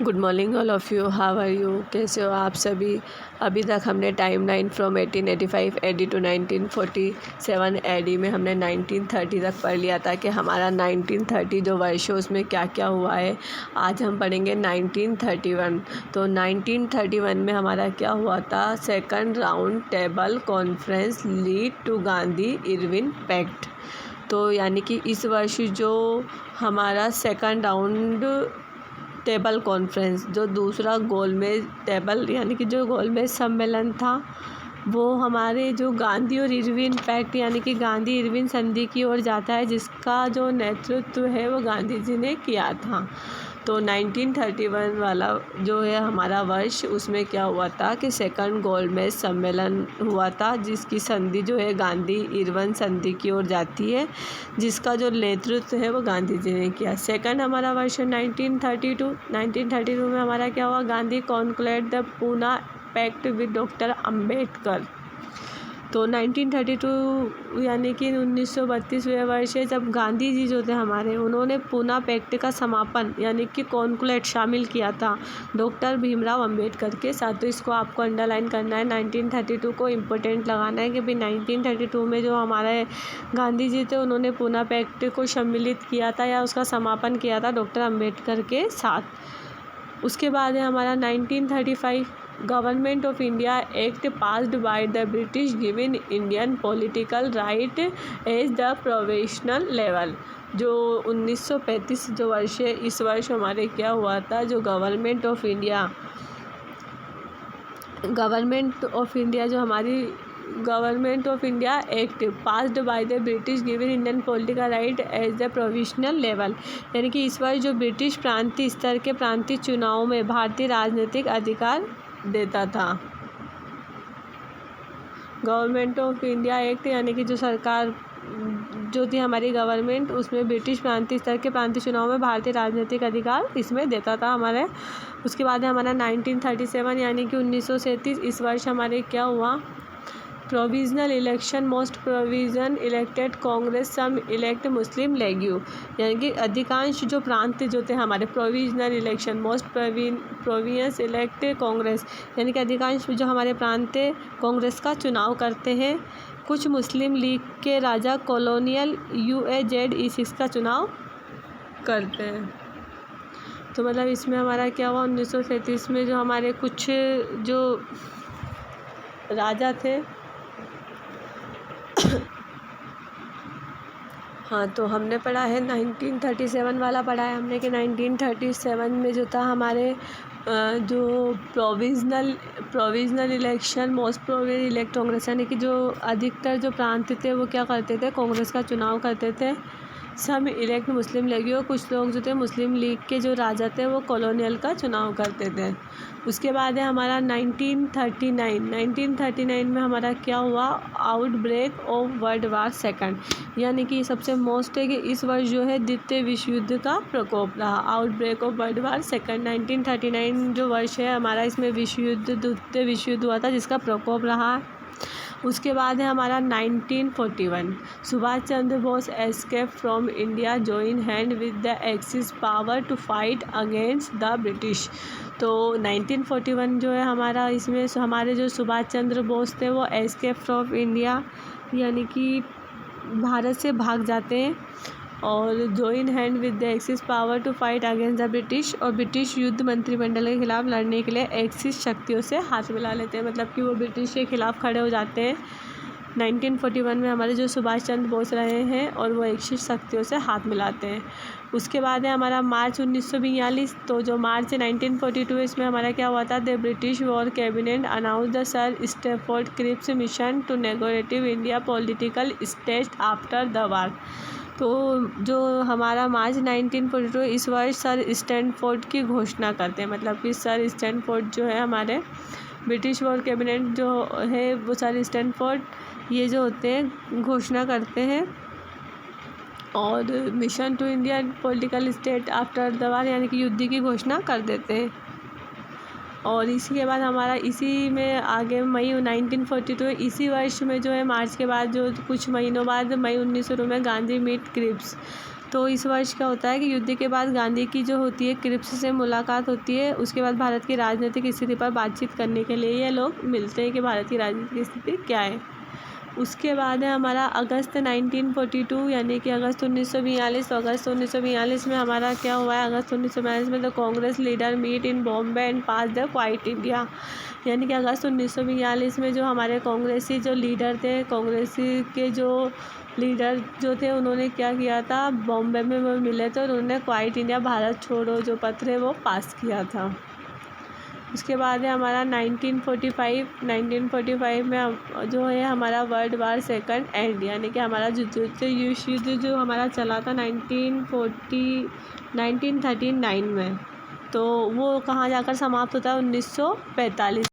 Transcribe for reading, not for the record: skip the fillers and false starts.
Good morning all of you, how are you, कैसे हो आप सभी। अभी तक हमने timeline from 1885 AD to 1947 AD में हमने 1930 तक पढ़ लिया था कि हमारा 1930 जो वर्ष है उसमें क्या क्या हुआ है। आज हम पढ़ेंगे 1931। तो 1931 में हमारा क्या हुआ था, second round table conference lead to Gandhi Irwin pact. तो यानी कि इस वर्ष जो हमारा सेकंड राउंड टेबल कॉन्फ्रेंस, जो दूसरा गोलमेज टेबल यानी कि जो गोलमेज सम्मेलन था, वो हमारे जो गांधी और इरविन पैक्ट यानी कि गांधी इरविन संधि की ओर जाता है, जिसका जो नेतृत्व है वो गांधी जी ने किया था। तो 1931 वाला जो है हमारा वर्ष, उसमें क्या हुआ था कि सेकंड गोलमेज सम्मेलन हुआ था, जिसकी संधि जो है गांधी इरविन संधि की ओर जाती है, जिसका जो नेतृत्व है वो गांधी जी ने किया। सेकंड हमारा वर्ष 1932 में हमारा क्या हुआ, Gandhi concluded the Poona pact with doctor Ambedkar. तो 1932 यानी कि 1932वें वर्ष है जब गांधी जी जो थे हमारे, उन्होंने पूना पैक्ट का समापन यानी कि कॉन्क्लेट शामिल किया था डॉक्टर भीमराव अंबेडकर के साथ। तो इसको आपको अंडरलाइन करना है, 1932 को इम्पोर्टेंट लगाना है कि भाई 1932 में जो हमारे गांधी जी थे उन्होंने पूना पैक्ट को सम्मिलित किया था या उसका समापन किया था डॉक्टर अम्बेडकर के साथ। उसके बाद है हमारा 1935 government of India act passed by the British giving Indian political right as the provisional level. जो 1935 जो वर्ष है, इस वर्ष हमारे क्या हुआ था, जो गवर्नमेंट ऑफ इंडिया जो हमारी government of India act passed by the British given Indian political right as the provisional level, यानी कि इस वर्ष जो ब्रिटिश प्रांतीय स्तर के प्रांतीय चुनावों में भारतीय राजनीतिक अधिकार देता था। गवर्नमेंट ऑफ इंडिया एक्ट यानी कि जो सरकार जो थी हमारी गवर्नमेंट, उसमें ब्रिटिश प्रांतीय स्तर के प्रांतीय चुनाव में भारतीय राजनीतिक अधिकार इसमें देता था हमारे। उसके बाद है हमारा 1937 यानी कि 1937। इस वर्ष हमारे क्या हुआ, provisional election most provision elected Congress some elect Muslim League, यानी कि अधिकांश जो प्रांत जो थे हमारे, provisional election most province elect Congress, यानी कि अधिकांश जो हमारे प्रांत कांग्रेस का चुनाव करते हैं। कुछ मुस्लिम लीग के राजा कॉलोनियल UAZ-E6 का चुनाव करते हैं। तो मतलब इसमें हमारा क्या हुआ, 1937 में जो हमारे कुछ जो राजा थे हाँ, तो हमने पढ़ा है 1937 वाला पढ़ा है हमने कि 1937 में जो था हमारे जो provisional election most provision elect Congress, यानी कि जो अधिकतर जो प्रांत थे वो क्या करते थे, कांग्रेस का चुनाव करते थे। सम इलेक्ट मुस्लिम लीग, कुछ लोग जो थे मुस्लिम लीग के जो राजा थे वो कॉलोनियल का चुनाव करते थे। उसके बाद है हमारा 1939 में हमारा क्या हुआ, outbreak of world war second, यानी कि सबसे मोस्ट है कि इस वर्ष जो है द्वितीय विश्व युद्ध का प्रकोप रहा। Outbreak of world war second 1939 जो वर्ष है हमारा, इसमें द्वितीय विश्व युद्ध हुआ था जिसका प्रकोप रहा। उसके बाद है हमारा 1941 Subhash Chandra Bose escape from India join hand with the axis power to fight against the British. तो 1941 जो है हमारा, इसमें हमारे जो सुभाष चंद्र बोस थे वो एस्केप फ्रॉम इंडिया यानी कि भारत से भाग जाते हैं और join hand with the axis power to fight against the British, और ब्रिटिश युद्ध मंत्रिमंडल के खिलाफ लड़ने के लिए एक्सिस शक्तियों से हाथ मिला लेते हैं, मतलब कि वो ब्रिटिश के खिलाफ खड़े हो जाते हैं। 1941 में हमारे जो सुभाष चंद्र बोस रहे हैं और वो एक्सिस शक्तियों से हाथ मिलाते हैं। उसके बाद है हमारा मार्च 1942। तो जो मार्च 1942 इसमें हमारा क्या हुआ था, the British war cabinet announce the sir Stafford Cripps mission to negotiate India political state after the war. तो जो हमारा मार्च 1942 इस वर्ष सर स्टैनफोर्ड की घोषणा करते हैं, मतलब कि सर स्टैनफोर्ड जो है हमारे ब्रिटिश वॉर कैबिनेट जो है वो सर स्टैनफोर्ड ये जो होते हैं घोषणा करते हैं और mission to India political state after the war यानी कि युद्ध की घोषणा कर देते हैं। और इसी के बाद हमारा इसी में आगे मई 1942 इसी वर्ष में जो है मार्च के बाद जो कुछ महीनों बाद मई 1900 में गांधी मीट क्रिप्स तो इस वर्ष क्या होता है कि युद्ध के बाद गांधी की जो होती है क्रिप्स से मुलाकात होती है। उसके बाद भारत की राजनीतिक स्थिति पर बातचीत करने के लिए ये लोग मिलते हैं कि भारत की राजनीतिक स्थिति क्या है। उसके बाद है हमारा अगस्त 1942 यानी कि अगस्त 1942। तो अगस्त 1942 में हमारा क्या हुआ है, अगस्त 1942 में the Congress leader meet in Bombay and pass the quit India. यानी कि अगस्त 1942 में जो हमारे कांग्रेसी जो लीडर थे, कांग्रेसी के जो लीडर जो थे, उन्होंने क्या किया था, बॉम्बे में वो मिले थे और उन्होंने क्वाइट इंडिया भारत छोड़ो जो पत्र है वो पास किया था। उसके बाद है हमारा 1945 में जो है हमारा वर्ल्ड वार सेकंड एंड, यानी कि हमारा युद्ध जो हमारा चला था 1939 में, तो वो कहाँ जाकर समाप्त होता है, 1945।